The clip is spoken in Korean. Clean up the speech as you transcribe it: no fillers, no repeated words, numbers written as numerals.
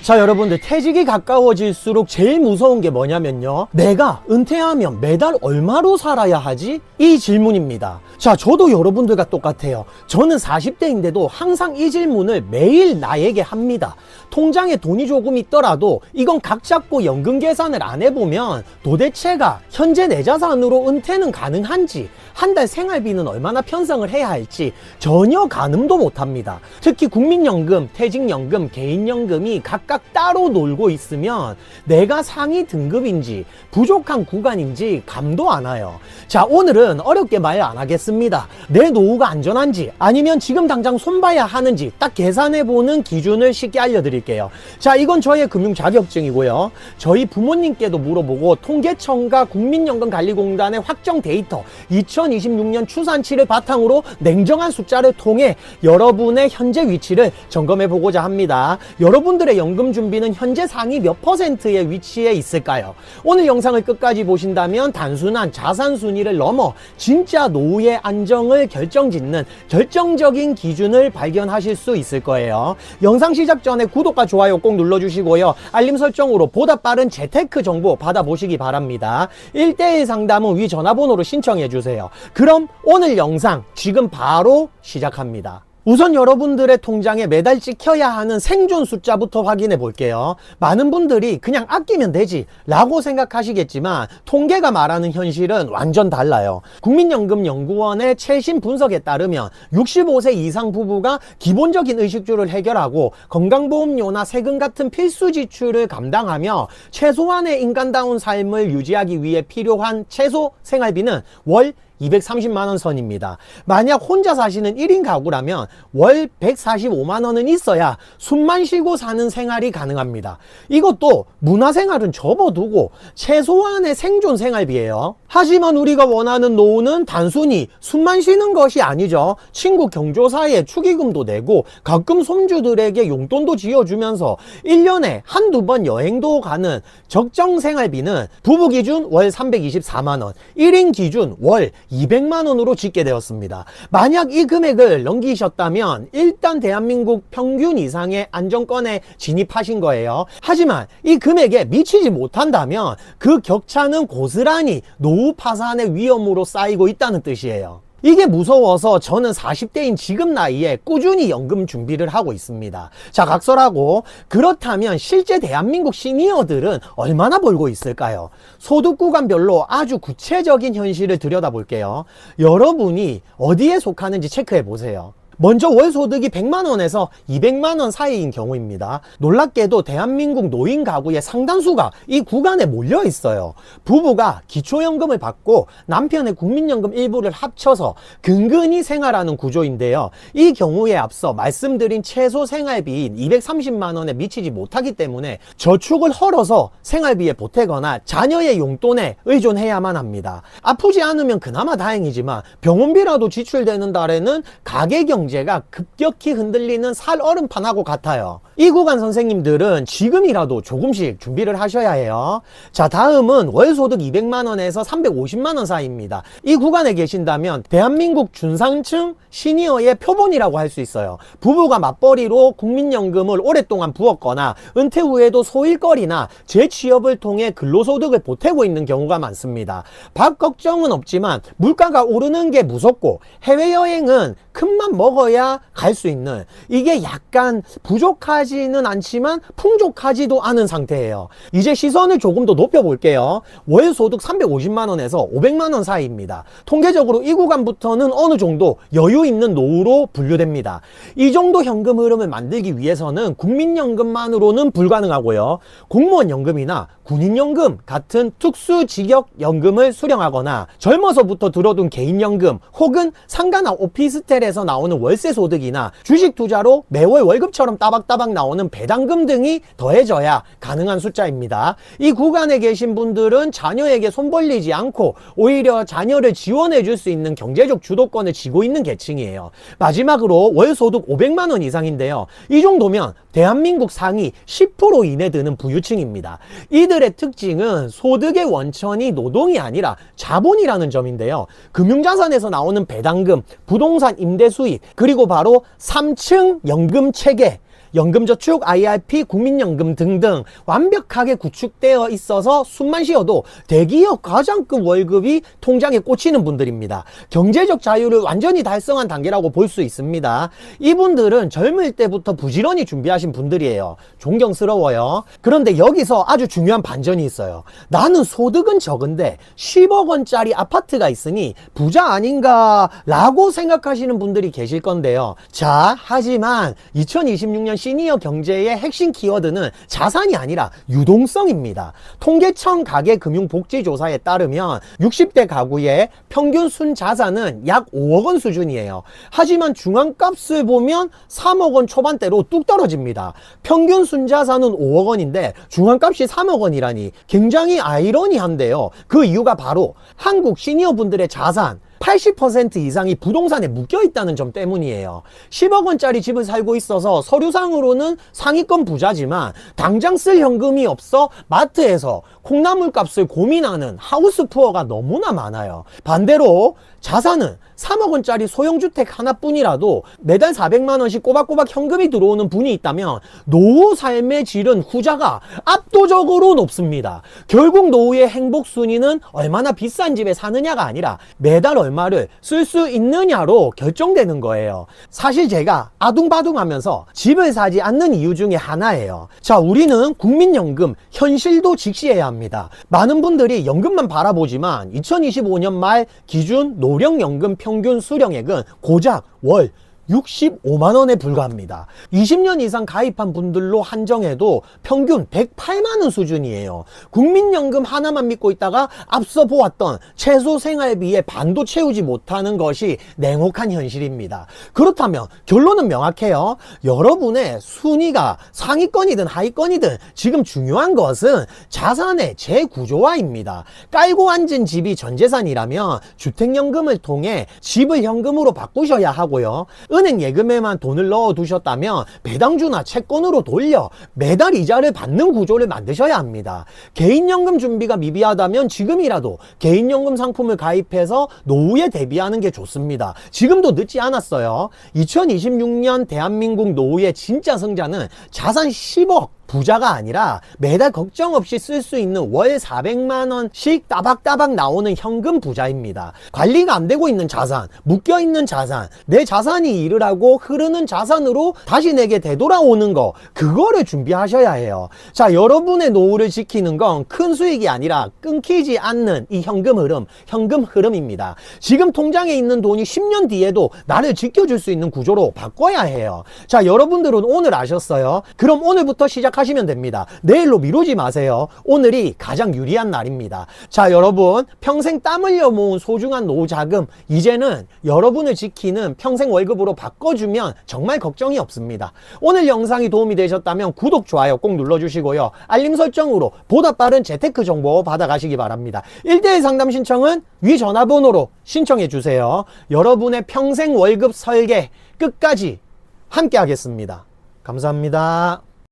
자, 여러분들, 퇴직이 가까워질수록 제일 무서운 게 뭐냐면요, 내가 은퇴하면 매달 얼마로 살아야 하지? 이 질문입니다. 자, 저도 여러분들과 똑같아요. 저는 40대인데도 항상 이 질문을 매일 나에게 합니다. 통장에 돈이 조금 있더라도 이건 각 잡고 연금 계산을 안 해보면 도대체가 현재 내 자산으로 은퇴는 가능한지, 한 달 생활비는 얼마나 편성을 해야 할지 전혀 가늠도 못합니다. 특히 국민연금, 퇴직연금, 개인연금이 각각 따로 놀고 있으면 내가 상위 등급인지 부족한 구간인지 감도 안 와요. 자, 오늘은 어렵게 말 안 하겠습니다. 내 노후가 안전한지 아니면 지금 당장 손봐야 하는지 딱 계산해보는 기준을 쉽게 알려드릴게요. 자, 이건 저의 금융 자격증이고요. 저희 부모님께도 물어보고 통계청과 국민연금관리공단의 확정 데이터 2026년 추산치를 바탕으로 냉정한 숫자를 통해 여러분의 현재 위치를 점검해 보고자 합니다. 여러분들의 연금 준비는 현재 상위 몇 %의 위치에 있을까요? 오늘 영상을 끝까지 보신다면 단순한 자산 순위를 넘어 진짜 노후의 안정을 결정짓는 결정적인 기준을 발견하실 수 있을 거예요. 영상 시작 전에 구독과 좋아요 꼭 눌러주시고요. 알림 설정으로 보다 빠른 재테크 정보 받아보시기 바랍니다. 1:1 상담은 위 전화번호로 신청해 주세요. 그럼 오늘 영상 지금 바로 시작합니다. 우선 여러분들의 통장에 매달 찍혀야 하는 생존 숫자부터 확인해 볼게요. 많은 분들이 그냥 아끼면 되지 라고 생각하시겠지만 통계가 말하는 현실은 완전 달라요. 국민연금연구원의 최신 분석에 따르면 65세 이상 부부가 기본적인 의식주를 해결하고 건강보험료나 세금 같은 필수 지출을 감당하며 최소한의 인간다운 삶을 유지하기 위해 필요한 최소 생활비는 월 230만원 선입니다. 만약 혼자 사시는 1인 가구라면 월 145만원은 있어야 숨만 쉬고 사는 생활이 가능합니다. 이것도 문화생활은 접어두고 최소한의 생존 생활비예요. 하지만 우리가 원하는 노후는 단순히 숨만 쉬는 것이 아니죠. 친구 경조사에 축의금도 내고 가끔 손주들에게 용돈도 지어주면서 1년에 한두 번 여행도 가는 적정 생활비는 부부 기준 월 324만원, 1인 기준 월 200만원으로 짓게 되었습니다. 만약 이 금액을 넘기셨다면 일단 대한민국 평균 이상의 안정권에 진입하신 거예요. 하지만 이 금액에 미치지 못한다면 그 격차는 고스란히 노후 파산의 위험으로 쌓이고 있다는 뜻이에요. 이게 무서워서 저는 40대인 지금 나이에 꾸준히 연금 준비를 하고 있습니다. 자, 각설하고, 그렇다면 실제 대한민국 시니어들은 얼마나 벌고 있을까요? 소득 구간별로 아주 구체적인 현실을 들여다볼게요. 여러분이 어디에 속하는지 체크해 보세요. 먼저 월 소득이 100만원에서 200만원 사이인 경우입니다. 놀랍게도 대한민국 노인 가구의 상당수가 이 구간에 몰려 있어요. 부부가 기초연금을 받고 남편의 국민연금 일부를 합쳐서 근근히 생활하는 구조인데요. 이 경우에 앞서 말씀드린 최소 생활비인 230만원에 미치지 못하기 때문에 저축을 헐어서 생활비에 보태거나 자녀의 용돈에 의존해야만 합니다. 아프지 않으면 그나마 다행이지만 병원비라도 지출되는 달에는 가계경제가 급격히 흔들리는 살얼음판하고 같아요. 이 구간 선생님들은 지금이라도 조금씩 준비를 하셔야 해요. 자, 다음은 월소득 200만원에서 350만원 사이입니다. 이 구간에 계신다면 대한민국 중상층 시니어의 표본이라고 할 수 있어요. 부부가 맞벌이로 국민연금을 오랫동안 부었거나 은퇴 후에도 소일거리나 재취업을 통해 근로소득을 보태고 있는 경우가 많습니다. 밥 걱정은 없지만 물가가 오르는 게 무섭고 해외여행은 큰맘 먹어야 갈 수 있는, 이게 약간 부족하지는 않지만 풍족하지도 않은 상태예요. 이제 시선을 조금 더 높여볼게요. 월 소득 350만원에서 500만원 사이입니다. 통계적으로 이 구간부터는 어느 정도 여유 있는 노후로 분류됩니다. 이 정도 현금 흐름을 만들기 위해서는 국민연금만으로는 불가능하고요. 공무원연금이나 군인연금 같은 특수직역연금을 수령하거나 젊어서부터 들어둔 개인연금 혹은 상가나 오피스텔에서 나오는 월세 소득이나 주식 투자로 매월 월급처럼 따박따박 나오는 배당금 등이 더해져야 가능한 숫자입니다. 이 구간에 계신 분들은 자녀에게 손 벌리지 않고 오히려 자녀를 지원해 줄 수 있는 경제적 주도권을 쥐고 있는 계층이에요. 마지막으로 월 소득 500만원 이상인데요. 이 정도면 대한민국 상위 10% 이내 드는 부유층입니다. 이들의 특징은 소득의 원천이 노동이 아니라 자본이라는 점인데요. 금융자산에서 나오는 배당금, 부동산 임대 수익, 그리고 바로 3층 연금 체계, 연금저축, IRP, 국민연금 등등 완벽하게 구축되어 있어서 숨만 쉬어도 대기업 과장급 월급이 통장에 꽂히는 분들입니다. 경제적 자유를 완전히 달성한 단계라고 볼 수 있습니다. 이분들은 젊을 때부터 부지런히 준비하신 분들이에요. 존경스러워요. 그런데 여기서 아주 중요한 반전이 있어요. 나는 소득은 적은데 10억 원짜리 아파트가 있으니 부자 아닌가 라고 생각하시는 분들이 계실 건데요. 자, 하지만 2026년 시니어 경제의 핵심 키워드는 자산이 아니라 유동성입니다. 통계청 가계금융복지조사에 따르면 60대 가구의 평균 순자산은 약 5억 원 수준이에요. 하지만 중앙값을 보면 3억 원 초반대로 뚝 떨어집니다. 평균 순자산은 5억 원인데 중앙값이 3억 원이라니 굉장히 아이러니한데요. 그 이유가 바로 한국 시니어분들의 자산 80% 이상이 부동산에 묶여 있다는 점 때문이에요. 10억 원짜리 집을 살고 있어서 서류상으로는 상위권 부자지만 당장 쓸 현금이 없어 마트에서 콩나물 값을 고민하는 하우스푸어가 너무나 많아요. 반대로 자산은 3억 원짜리 소형주택 하나뿐이라도 매달 400만 원씩 꼬박꼬박 현금이 들어오는 분이 있다면 노후 삶의 질은 후자가 압도적으로 높습니다. 결국 노후의 행복 순위는 얼마나 비싼 집에 사느냐가 아니라 매달 얼마를 쓸 수 있느냐로 결정되는 거예요. 사실 제가 아둥바둥하면서 집을 사지 않는 이유 중에 하나예요. 자, 우리는 국민연금 현실도 직시해야 합니다. 많은 분들이 연금만 바라보지만 2025년 말 기준 노령연금 평균 수령액은 고작 월 65만 원에 불과합니다. 20년 이상 가입한 분들로 한정해도 평균 108만 원 수준이에요. 국민연금 하나만 믿고 있다가 앞서 보았던 최소 생활비의 반도 채우지 못하는 것이 냉혹한 현실입니다. 그렇다면 결론은 명확해요. 여러분의 순위가 상위권이든 하위권이든 지금 중요한 것은 자산의 재구조화입니다. 깔고 앉은 집이 전 재산이라면 주택연금을 통해 집을 현금으로 바꾸셔야 하고요. 은행 예금에만 돈을 넣어 두셨다면 배당주나 채권으로 돌려 매달 이자를 받는 구조를 만드셔야 합니다. 개인연금 준비가 미비하다면 지금이라도 개인연금 상품을 가입해서 노후에 대비하는 게 좋습니다. 지금도 늦지 않았어요. 2026년 대한민국 노후의 진짜 승자는 자산 10억 부자가 아니라 매달 걱정 없이 쓸 수 있는 월 400만 원씩 따박따박 나오는 현금 부자입니다. 관리가 안 되고 있는 자산, 묶여 있는 자산, 내 자산이 일을 하고 흐르는 자산으로 다시 내게 되돌아오는 거, 그거를 준비하셔야 해요. 자, 여러분의 노후를 지키는 건 큰 수익이 아니라 끊기지 않는 이 현금 흐름입니다. 지금 통장에 있는 돈이 10년 뒤에도 나를 지켜줄 수 있는 구조로 바꿔야 해요. 자, 여러분들은 오늘 아셨어요? 그럼 오늘부터 하시면 됩니다. 내일로 미루지 마세요. 오늘이 가장 유리한 날입니다. 자, 여러분, 평생 땀 흘려 모은 소중한 노후 자금 이제는 여러분을 지키는 평생 월급으로 바꿔주면 정말 걱정이 없습니다. 오늘 영상이 도움이 되셨다면 구독, 좋아요 꼭 눌러주시고요. 알림 설정으로 보다 빠른 재테크 정보 받아가시기 바랍니다. 1:1 상담 신청은 위 전화번호로 신청해 주세요. 여러분의 평생 월급 설계 끝까지 함께 하겠습니다. 감사합니다.